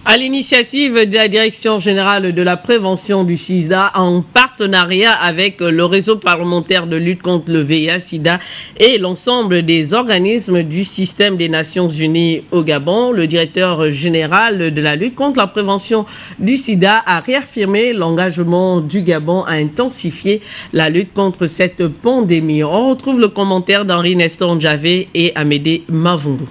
À l'initiative de la Direction générale de la prévention du SIDA, en partenariat avec le réseau parlementaire de lutte contre le VIH-Sida et l'ensemble des organismes du système des Nations Unies au Gabon, le directeur général de la lutte contre la prévention du SIDA a réaffirmé l'engagement du Gabon à intensifier la lutte contre cette pandémie. On retrouve le commentaire d'Henri Nestor Ndjavé et Amédée Mavungu.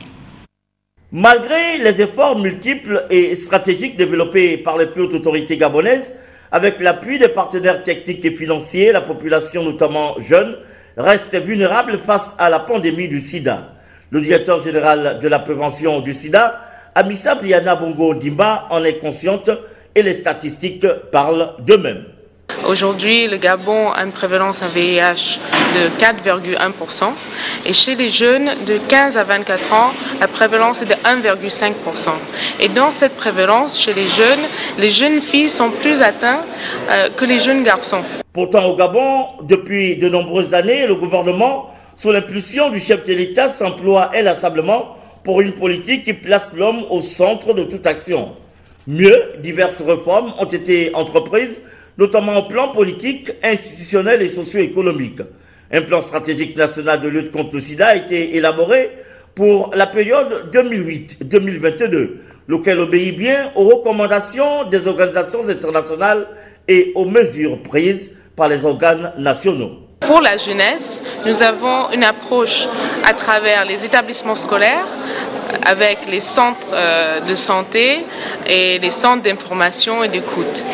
Malgré les efforts multiples et stratégiques développés par les plus hautes autorités gabonaises, avec l'appui des partenaires techniques et financiers, la population, notamment jeune, reste vulnérable face à la pandémie du sida. Le directeur général de la prévention du sida, Amissa Briana Bongo Dimba, en est consciente et les statistiques parlent d'eux-mêmes. Aujourd'hui, le Gabon a une prévalence en VIH de 4,1% et chez les jeunes de 15 à 24 ans, la prévalence est de 1,5%. Et dans cette prévalence, chez les jeunes filles sont plus atteintes que les jeunes garçons. Pourtant, au Gabon, depuis de nombreuses années, le gouvernement, sous l'impulsion du chef de l'État, s'emploie inlassablement pour une politique qui place l'homme au centre de toute action. Mieux, diverses réformes ont été entreprises, notamment au plan politique, institutionnel et socio-économique. Un plan stratégique national de lutte contre le sida a été élaboré pour la période 2008-2022, lequel obéit bien aux recommandations des organisations internationales et aux mesures prises par les organes nationaux. Pour la jeunesse, nous avons une approche à travers les établissements scolaires, avec les centres de santé et les centres d'information et d'écoute.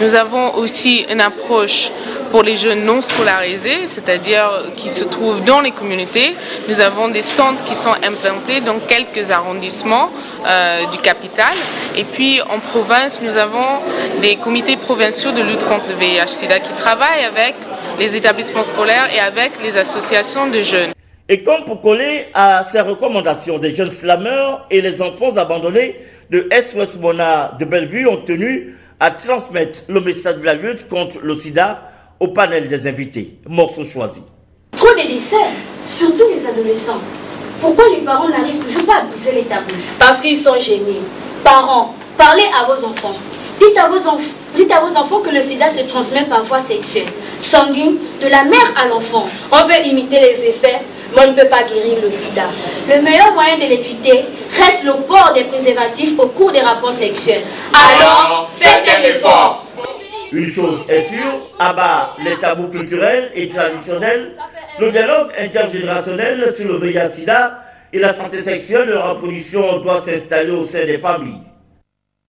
Nous avons aussi une approche pour les jeunes non scolarisés, c'est-à-dire qui se trouvent dans les communautés. Nous avons des centres qui sont implantés dans quelques arrondissements du capital. Et puis en province, nous avons des comités provinciaux de lutte contre le VIH-Sida qui travaillent avec les établissements scolaires et avec les associations de jeunes. Et comme pour coller à ces recommandations, des jeunes slameurs et les enfants abandonnés de SOS Mona de Bellevue ont tenu à transmettre le message de la lutte contre le sida au panel des invités. Morceau choisi. Trop de décès, surtout les adolescents. Pourquoi les parents n'arrivent toujours pas à briser les tabous? Parce qu'ils sont gênés. Parents, parlez à vos enfants. Dites à vos enfants que le sida se transmet par voie sexuelle, sanguine, de la mère à l'enfant. On peut imiter les effets, mais on ne peut pas guérir le sida. Le meilleur moyen de l'éviter reste le port des préservatifs au cours des rapports sexuels. Alors, faites un effort. Une chose est sûre, abat les tabous culturels et traditionnels, le dialogue intergénérationnel sur le VIH-Sida et la santé sexuelle de la reproduction doit s'installer au sein des familles.